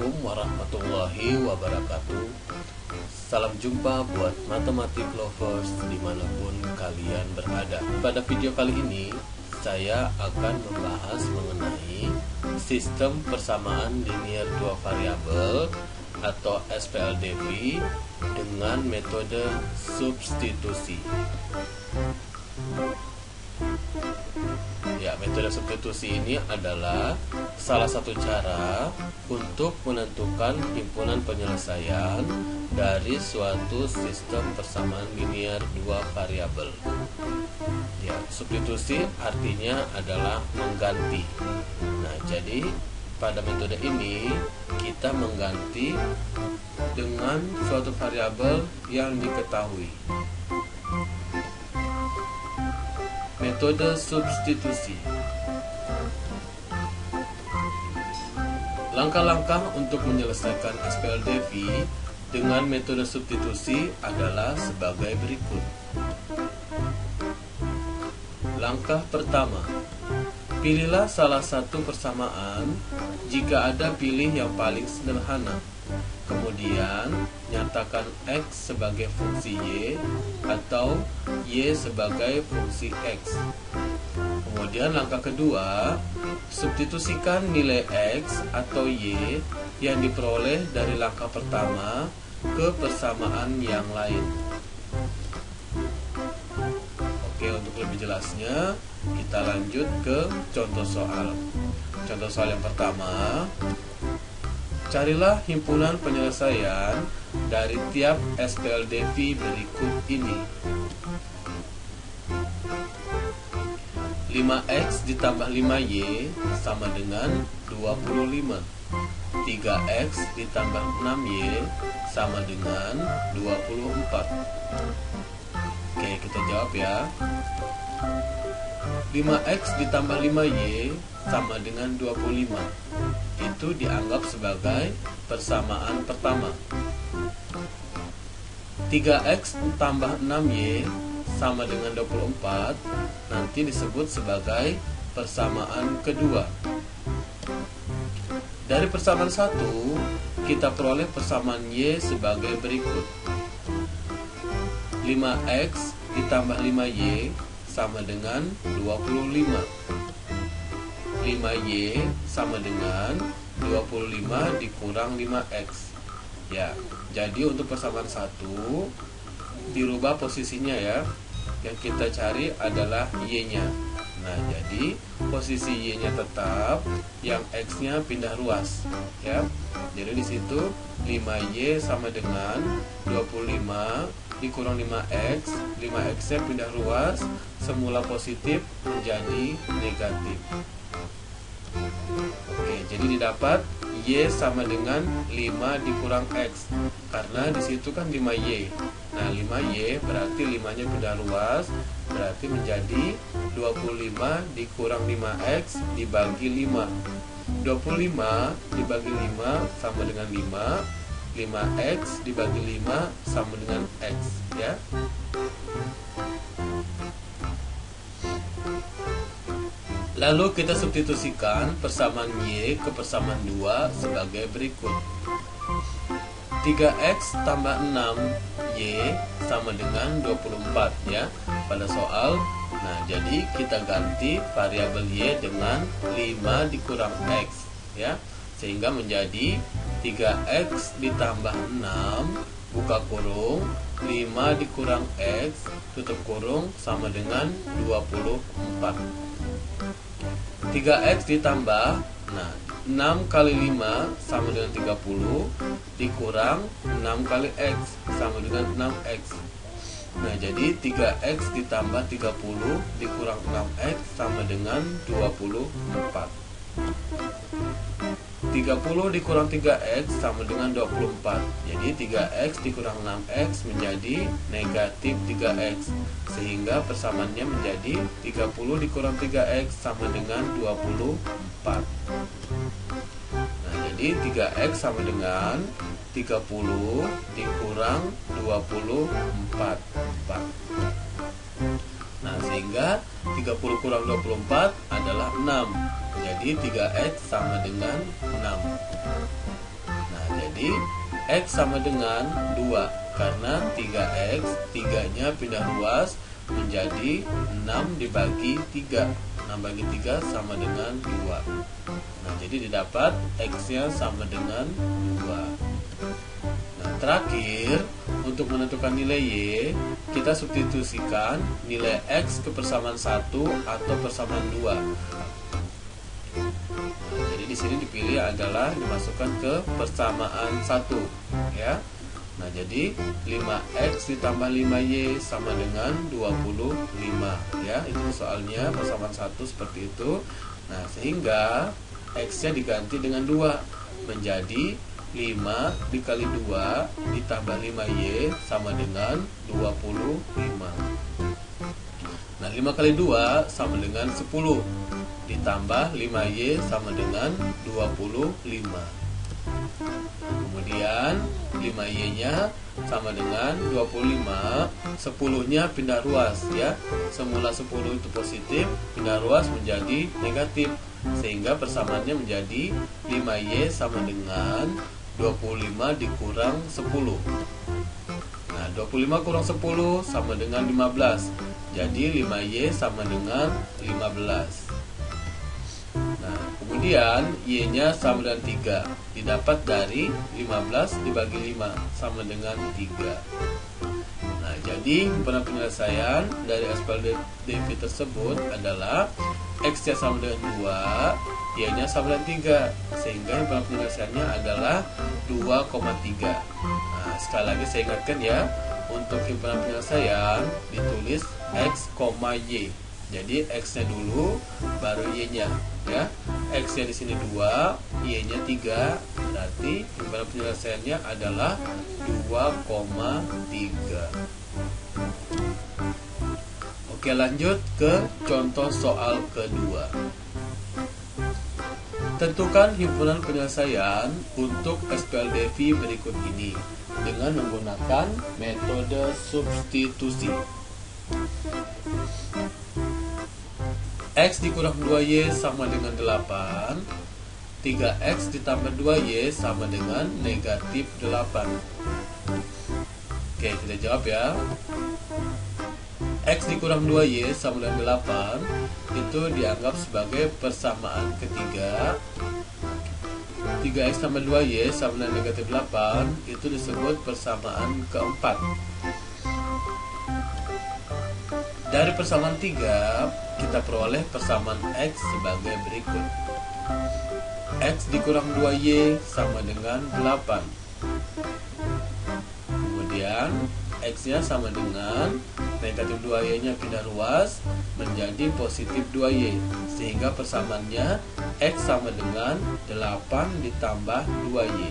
Assalamualaikum warahmatullahi wabarakatuh. Salam jumpa buat matematik lovers dimanapun kalian berada. Pada video kali ini saya akan membahas mengenai sistem persamaan linear dua variabel atau SPLDV dengan metode substitusi. Ya, metode substitusi ini adalah salah satu cara untuk menentukan himpunan penyelesaian dari suatu sistem persamaan linear dua variabel. Ya, substitusi artinya adalah mengganti. Nah, jadi pada metode ini kita mengganti dengan suatu variabel yang diketahui. Metode substitusi. Langkah-langkah untuk menyelesaikan SPLDV dengan metode substitusi adalah sebagai berikut. Langkah pertama, pilihlah salah satu persamaan jika ada pilih yang paling sederhana. Kemudian, nyatakan X sebagai fungsi Y atau Y sebagai fungsi X. Kemudian langkah kedua, substitusikan nilai X atau Y yang diperoleh dari langkah pertama ke persamaan yang lain. Oke, untuk lebih jelasnya, kita lanjut ke contoh soal. Contoh soal yang pertama, carilah himpunan penyelesaian dari tiap SPLDV berikut ini. 5X ditambah 5Y sama dengan 25. 3X ditambah 6Y sama dengan 24. Oke, kita jawab ya. 5X ditambah 5Y sama dengan 25. Itu dianggap sebagai persamaan pertama. 3X tambah 6Y sama dengan 24 nanti disebut sebagai persamaan kedua. Dari persamaan 1 kita peroleh persamaan Y sebagai berikut. 5X ditambah 5Y sama dengan 25. 5Y sama dengan 25 dikurang 5X. Ya, jadi untuk persamaan 1 dirubah posisinya ya. Yang kita cari adalah Y-nya. Nah, jadi posisi Y-nya tetap, yang X-nya pindah ruas, ya. Jadi di situ 5Y sama dengan 25 dikurang 5X. 5X-nya pindah ruas, semula positif menjadi negatif. Oke, jadi didapat Y sama dengan 5 dikurang X. Karena di situ kan 5Y. Nah, 5Y berarti 5-nya pindah ruas, berarti menjadi 25 dikurang 5X dibagi 5. 25 dibagi 5 sama dengan 5. 5X dibagi 5 sama dengan X, ya. Lalu kita substitusikan persamaan Y ke persamaan 2 sebagai berikut. 3X tambah 6Y sama dengan 24 ya pada soal. Nah, jadi kita ganti variabel Y dengan 5 dikurang X ya. Sehingga menjadi 3X ditambah 6 buka kurung 5 dikurang X tutup kurung sama dengan 24. 3X ditambah, nah 6 kali 5 sama dengan 30 dikurang 6 kali X sama dengan 6X. Nah, jadi 3X ditambah 30 dikurang 6X sama dengan 24. 30 dikurang 3X sama dengan 24. Jadi 3X dikurang 6X menjadi negatif 3X. Sehingga persamaannya menjadi 30 dikurang 3X sama dengan 24. Nah, jadi 3X sama dengan 30 dikurang 24. Nah, sehingga 30 kurang 24 adalah 6. Jadi 3X sama dengan 6. Jadi X sama dengan 2, karena 3X, 3-nya pindah ruas menjadi 6 dibagi 3. 6 bagi 3 sama dengan 2. Nah, jadi didapat X-nya sama dengan 2. Nah, terakhir, untuk menentukan nilai Y, kita substitusikan nilai X ke persamaan 1 atau persamaan 2. Nah, jadi di sini dipilih adalah dimasukkan ke persamaan 1, ya. Nah, jadi 5X ditambah 5Y sama dengan 25, ya. Itu soalnya persamaan 1 seperti itu. Nah, sehingga X-nya diganti dengan 2 menjadi 5 dikali 2 ditambah 5Y sama dengan 25. Nah, 5 kali 2 sama dengan 10 ditambah 5Y sama dengan 25. Kemudian 5Y-nya sama dengan 25, 10-nya pindah ruas, ya. Semula 10 itu positif, pindah ruas menjadi negatif, sehingga persamaannya menjadi 5Y sama dengan 25 dikurang 10. Nah, 25 kurang 10 sama dengan 15. Jadi 5Y sama dengan 15. Nah, kemudian Y-nya sama dengan 3. Didapat dari 15 dibagi 5 sama dengan 3. Nah, jadi himpunan penyelesaian dari SPLDV tersebut adalah X-nya sama dengan 2, Y-nya sama dengan 3. Sehingga himpunan penyelesaiannya adalah 2,3. Nah, sekali lagi saya ingatkan ya, untuk himpunan penyelesaian ditulis X, Y. Jadi X-nya dulu baru Y-nya, ya. X-nya di sini 2, Y-nya 3, berarti himpunan penyelesaiannya adalah 2,3. Oke, lanjut ke contoh soal kedua. Tentukan himpunan penyelesaian untuk SPLDV berikut ini dengan menggunakan metode substitusi. X dikurang 2Y sama dengan 8. 3X ditambah 2Y sama dengan negatif 8. Oke, kita jawab ya. X dikurang 2Y sama dengan 8 itu dianggap sebagai persamaan ketiga. 3X tambah 2Y sama dengan negatif 8 itu disebut persamaan keempat. Dari persamaan 3, kita peroleh persamaan X sebagai berikut. X dikurang 2Y sama dengan 8. Kemudian X-nya sama dengan negatif 2Y-nya pindah ruas menjadi positif 2Y, sehingga persamaannya X sama dengan 8 ditambah 2Y.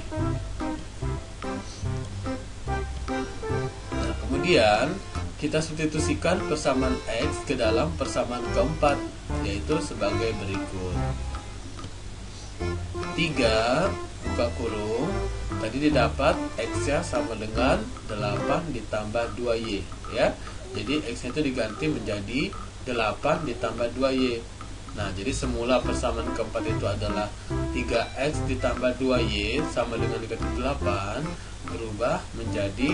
Nah, kemudian kita substitusikan persamaan X ke dalam persamaan keempat, yaitu sebagai berikut. 3 buka kurung, tadi didapat X-nya sama dengan 8 ditambah 2Y, ya. Jadi X-nya itu diganti menjadi 8 ditambah 2Y. Nah, jadi semula persamaan keempat itu adalah 3X ditambah 2Y sama dengan negatif 8, berubah menjadi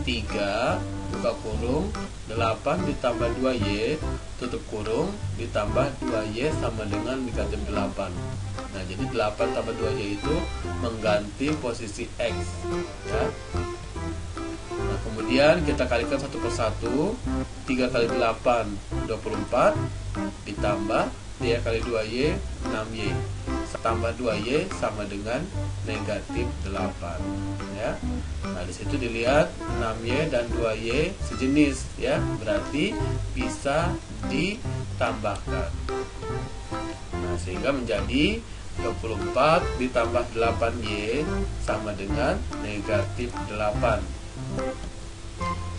3 buka kurung 8 ditambah 2Y tutup kurung ditambah 2Y sama dengan negatif 8. Nah, jadi 8 tambah 2Y itu mengganti posisi X, ya. Nah, kemudian kita kalikan satu persatu. 3 kali 8 24 ditambah 3 kali 2Y 6Y tambah 2Y sama dengan negatif 8, ya. Nah, di situ dilihat 6Y dan 2Y sejenis, ya, berarti bisa ditambahkan. Nah, sehingga menjadi 24 ditambah 8Y sama dengan negatif 8.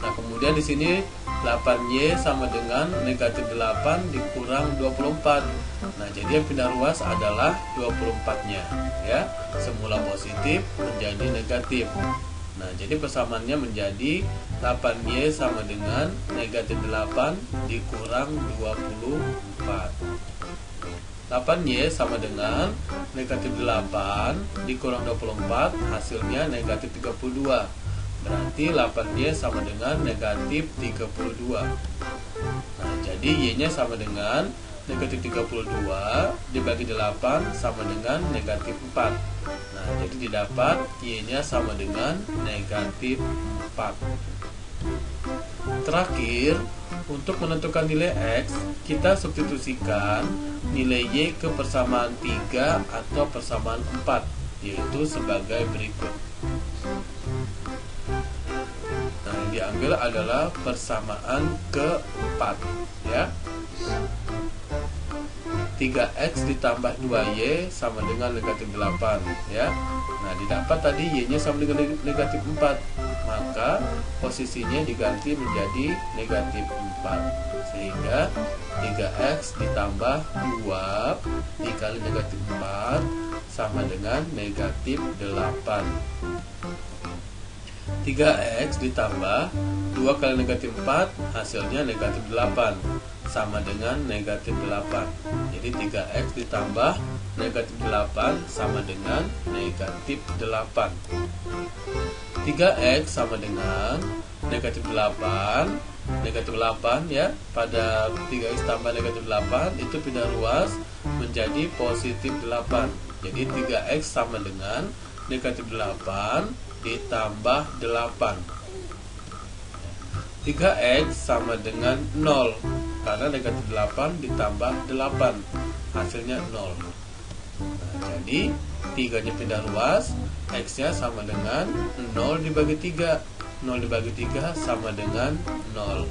Nah, kemudian di sini 8Y sama dengan negatif 8 dikurang 24. Nah, jadi yang pindah ruas adalah 24-nya, ya. Semula positif menjadi negatif. Nah, jadi persamaannya menjadi 8Y sama dengan negatif 8 dikurang 24. 8Y sama dengan negatif 8 dikurang 24, hasilnya negatif 32. Berarti 8Y sama dengan negatif 32. Nah, jadi Y-nya sama dengan negatif 32 dibagi 8 sama dengan negatif 4. Nah, jadi didapat Y-nya sama dengan negatif 4. Terakhir, untuk menentukan nilai X, kita substitusikan nilai Y ke persamaan 3 atau persamaan 4, yaitu sebagai berikut. Nah, yang diambil adalah persamaan ke-4, ya. 3X ditambah 2Y sama dengan negatif 8, ya. Nah, didapat tadi Y-nya sama dengan negatif 4, maka posisinya diganti menjadi negatif 4, sehingga 3X ditambah 2 dikali negatif 4 sama dengan negatif 8. 3X ditambah 2 kali negatif 4 hasilnya negatif 8 sama dengan negatif 8. Jadi 3X ditambah negatif 8 sama dengan negatif 8. 3X sama dengan negatif 8. Negatif 8, ya. Pada 3X tambah negatif 8 itu pindah ruas menjadi positif 8. Jadi 3X sama dengan negatif 8 ditambah 8. 3X sama dengan 0, karena negatif 8 ditambah 8 hasilnya 0. Nah, jadi 3 nya pindah ruas, X nya sama dengan 0 dibagi 3. 0 dibagi 3 sama dengan 0.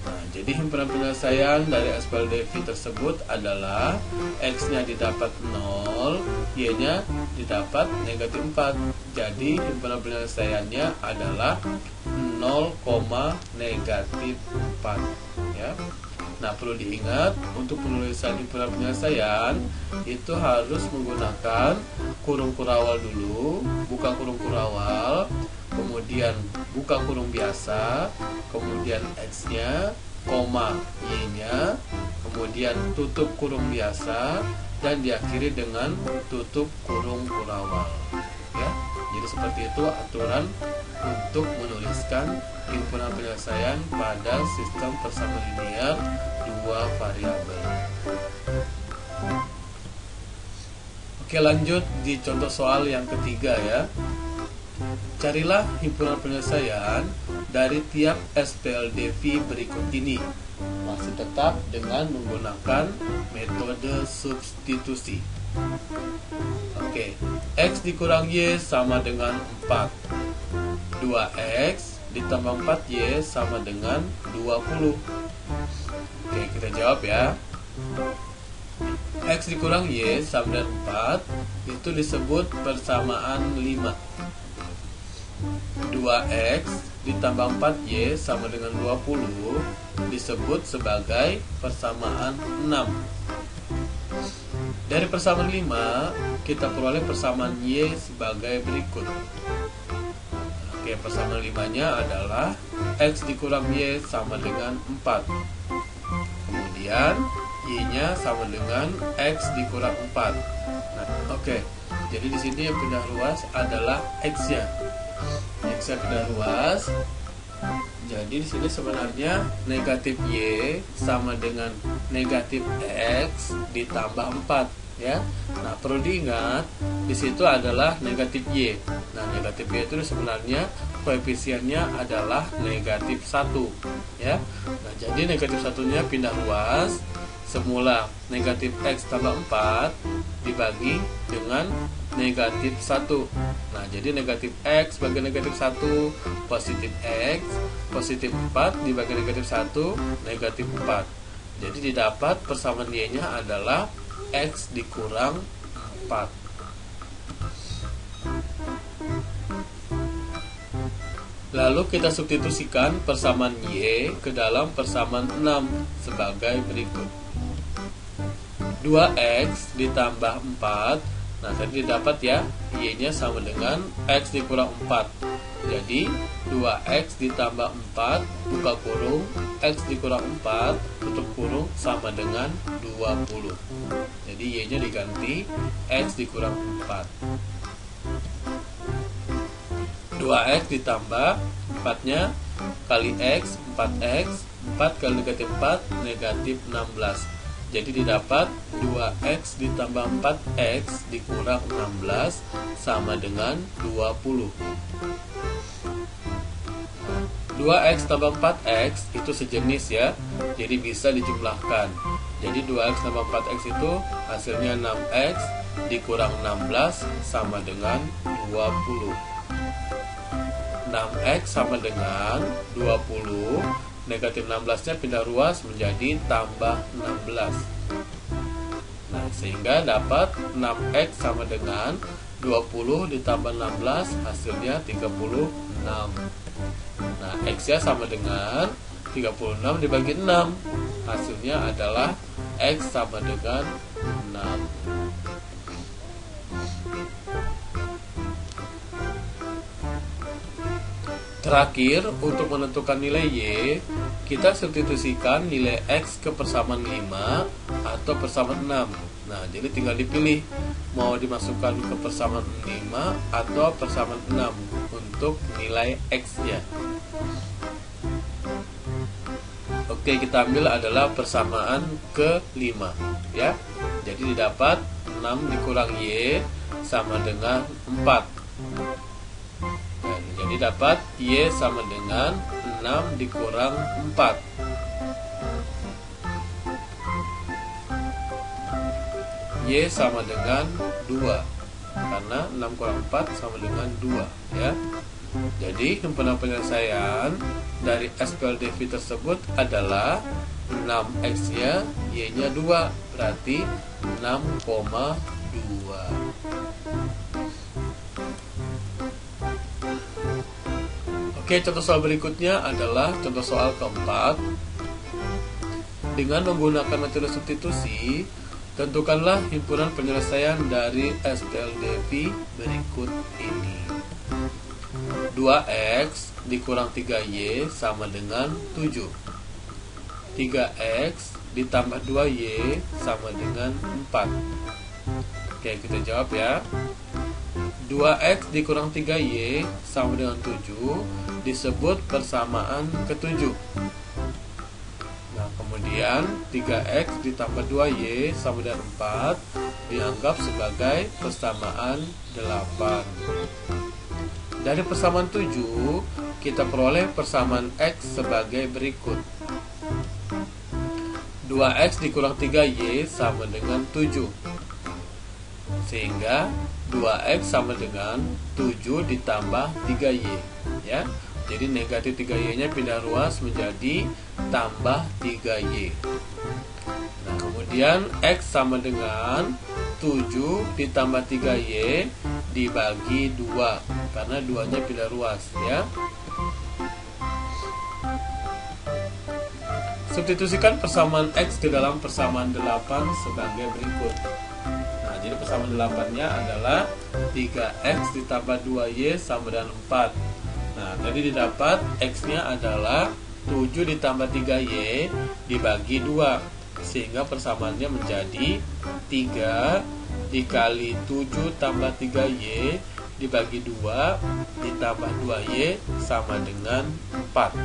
Nah, jadi himpunan penyelesaian dari SPLDV tersebut adalah X nya didapat 0, Y nya didapat negatif 4. Jadi himpunan penyelesaiannya adalah 0, negatif 4, ya. Nah, perlu diingat untuk penulisan himpunan penyelesaian itu harus menggunakan kurung kurawal dulu, buka kurung kurawal, kemudian buka kurung biasa, kemudian X-nya, koma Y-nya, kemudian tutup kurung biasa, dan diakhiri dengan tutup kurung kurawal, ya. Jadi seperti itu aturan untuk menuliskan himpunan penyelesaian pada sistem persamaan linear 2 variabel. Oke, lanjut di contoh soal yang ketiga, ya. Carilah himpunan penyelesaian dari tiap SPLDV berikut ini. Masih tetap dengan menggunakan metode substitusi. Oke, X dikurang Y sama dengan 4. 2X ditambah 4Y sama dengan 20. Oke, kita jawab, ya. X dikurang Y sama dengan 4 itu disebut persamaan 5. 2X ditambah 4Y sama dengan 20 disebut sebagai persamaan 6. Dari persamaan 5, kita peroleh persamaan Y sebagai berikut. Oke, persamaan 5-nya adalah X dikurang Y sama dengan 4. Kemudian Y-nya sama dengan X dikurang 4. Nah, oke. Jadi di sini yang pindah ruas adalah X-nya. X-nya pindah ruas. Jadi di sini sebenarnya negatif Y sama dengan negatif X ditambah 4, ya. Nah, perlu diingat di situ adalah negatif Y. Nah, negatif Y itu sebenarnya koefisiennya adalah negatif 1, ya. Nah, jadi negatif 1-nya pindah ruas. Semula negatif X tambah 4 dibagi dengan negatif 1. Nah, jadi negatif X bagi negatif 1 positif X, positif 4 dibagi negatif 1 negatif 4. Jadi didapat persamaan Y-nya adalah X dikurang 4. Lalu kita substitusikan persamaan Y ke dalam persamaan 6 sebagai berikut. 2X ditambah 4. Nah, tadi didapat, ya, Y-nya sama dengan X dikurang 4. Jadi 2x ditambah 4 buka kurung x dikurang 4 tutup kurung sama dengan 20. Jadi y nya diganti x dikurang 4. 2x ditambah 4 nya kali x 4x, 4 kali negatif 4 negatif 16. Jadi didapat 2x ditambah 4x dikurang 16 sama dengan 20. 2x tambah 4x itu sejenis ya, jadi bisa dijumlahkan. Jadi 2x tambah 4x itu hasilnya 6x dikurang 16 sama dengan 20. 6x sama dengan 20, negatif 16 nya pindah ruas menjadi tambah 16. Nah, sehingga dapat 6x sama dengan 20 ditambah 16 hasilnya 36. Nah, x nya sama dengan 36 dibagi 6, hasilnya adalah x sama dengan 6. Terakhir, untuk menentukan nilai y, kita substitusikan nilai x ke persamaan 5 atau persamaan 6. Nah, jadi tinggal dipilih mau dimasukkan ke persamaan 5 atau persamaan 6 untuk nilai x-nya. Oke, kita ambil adalah persamaan ke 5 ya. Jadi didapat 6 dikurang y sama dengan 4. Jadi dapat y sama dengan 6 dikurang 4. Y sama dengan 2. Karena 6 kurang 4 sama dengan 2 ya. Jadi himpunan penyelesaian dari SPLDV tersebut adalah 6x nya, y nya 2, berarti 6,2. Oke, contoh soal berikutnya adalah contoh soal keempat. Dengan menggunakan metode substitusi, tentukanlah himpunan penyelesaian dari SPLDV berikut ini. 2x dikurang 3y sama dengan 7. 3x ditambah 2y sama dengan 4. Oke, kita jawab ya. 2x dikurang 3y sama dengan 7 disebut persamaan ke-7. Nah, kemudian 3x ditambah 2y sama dengan 4 dianggap sebagai persamaan 8. Dari persamaan 7, kita peroleh persamaan x sebagai berikut. 2x dikurang 3y sama dengan 7. Sehingga 2x sama dengan 7 ditambah 3y ya. Jadi negatif 3y nya pindah ruas menjadi tambah 3y. Nah, kemudian x sama dengan 7 ditambah 3y dibagi 2, karena 2 nya pindah ruas ya. Substitusikan persamaan x ke dalam persamaan 8 sebagai berikut. Nah, jadi persamaan 8-nya adalah 3x ditambah 2y sama dengan 4. Nah, tadi didapat x-nya adalah 7 ditambah 3y dibagi 2, sehingga persamaannya menjadi 3 dikali 7 tambah 3y dibagi 2 ditambah 2y sama dengan 4.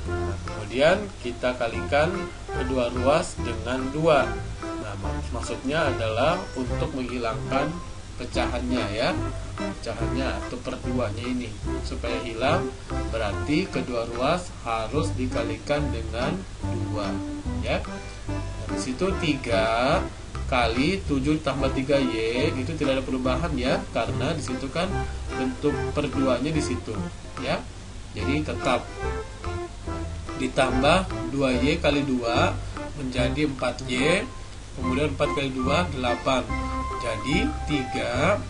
Nah, kemudian kita kalikan kedua ruas dengan 2. Nah, maksudnya adalah untuk menghilangkan pecahannya ya, pecahannya atau perduanya ini supaya hilang, berarti kedua ruas harus dikalikan dengan 2 ya. Nah, di situ 3 kali 7 tambah 3y itu tidak ada perubahan ya, karena di situ kan bentuk perduanya di situ ya. Jadi tetap ditambah 2y kali 2 menjadi 4y, kemudian 4 kali 2 8. Jadi 3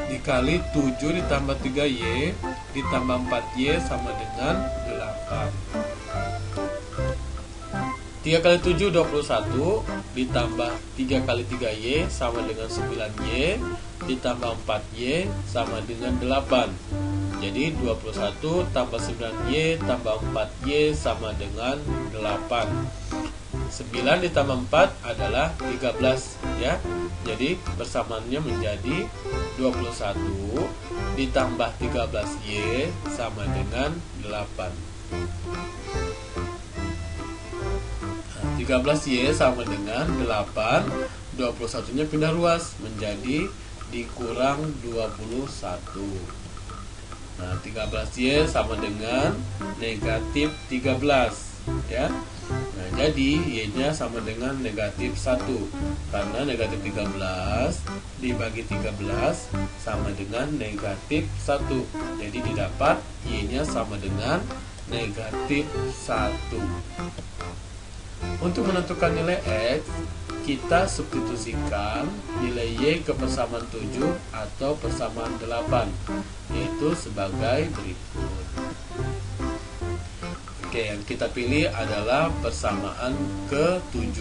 dikali 7 ditambah 3y ditambah 4y sama dengan 8. 3 kali 7 21 ditambah 3 kali 3y sama dengan 9y ditambah 4Y sama dengan 8. Jadi 21 tambah 9Y tambah 4Y sama dengan 8. 9 ditambah 4 adalah 13 ya. Jadi persamaannya menjadi 21 ditambah 13Y sama dengan 8. 13Y sama dengan 8. 21-nya pindah ruas menjadi dikurang 21. Nah, 13Y sama dengan negatif 13 ya. Nah, jadi Y-nya sama dengan negatif 1. Karena negatif 13 dibagi 13 sama dengan negatif 1. Jadi didapat Y-nya sama dengan negatif 1. Untuk menentukan nilai X, kita substitusikan nilai Y ke persamaan 7 atau persamaan 8, yaitu sebagai berikut. Oke, yang kita pilih adalah persamaan ke-7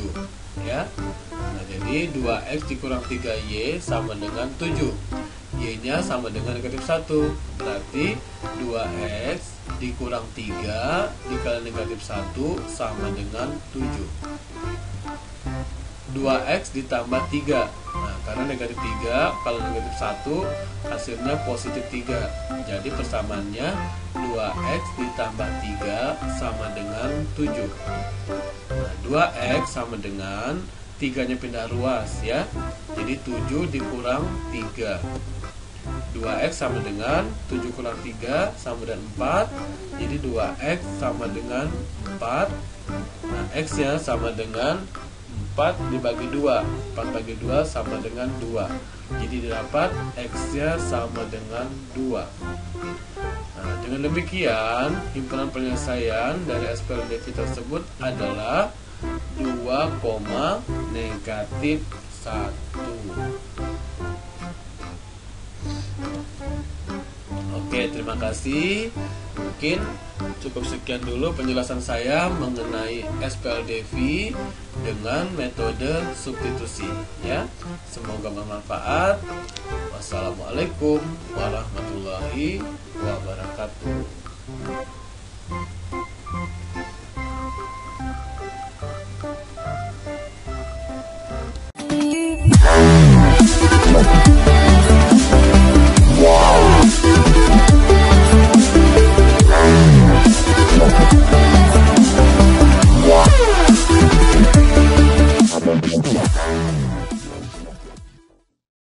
ya. Nah, jadi 2X dikurang 3Y sama dengan 7. Y-nya sama dengan negatif 1. Berarti 2X dikurang 3 dikali negatif 1 sama dengan 7. 2X ditambah 3. Nah, karena negatif 3, kalau negatif 1 hasilnya positif 3. Jadi persamaannya 2X ditambah 3 sama dengan 7. Nah, 2X sama dengan 3-nya pindah ruas ya. Jadi 7 dikurang 3. 2X sama dengan 7 kurang 3 sama dengan 4. Jadi 2X sama dengan 4. Nah, X-nya sama dengan 4 dibagi 2. 4 bagi 2 sama dengan 2. Jadi didapat X-nya sama dengan 2. Nah, dengan demikian himpunan penyelesaian dari SPLDV tersebut adalah 2, negatif 1. Oke, terima kasih. Mungkin cukup sekian dulu penjelasan saya mengenai SPLDV dengan metode substitusi ya. Semoga bermanfaat. Wassalamualaikum warahmatullahi wabarakatuh.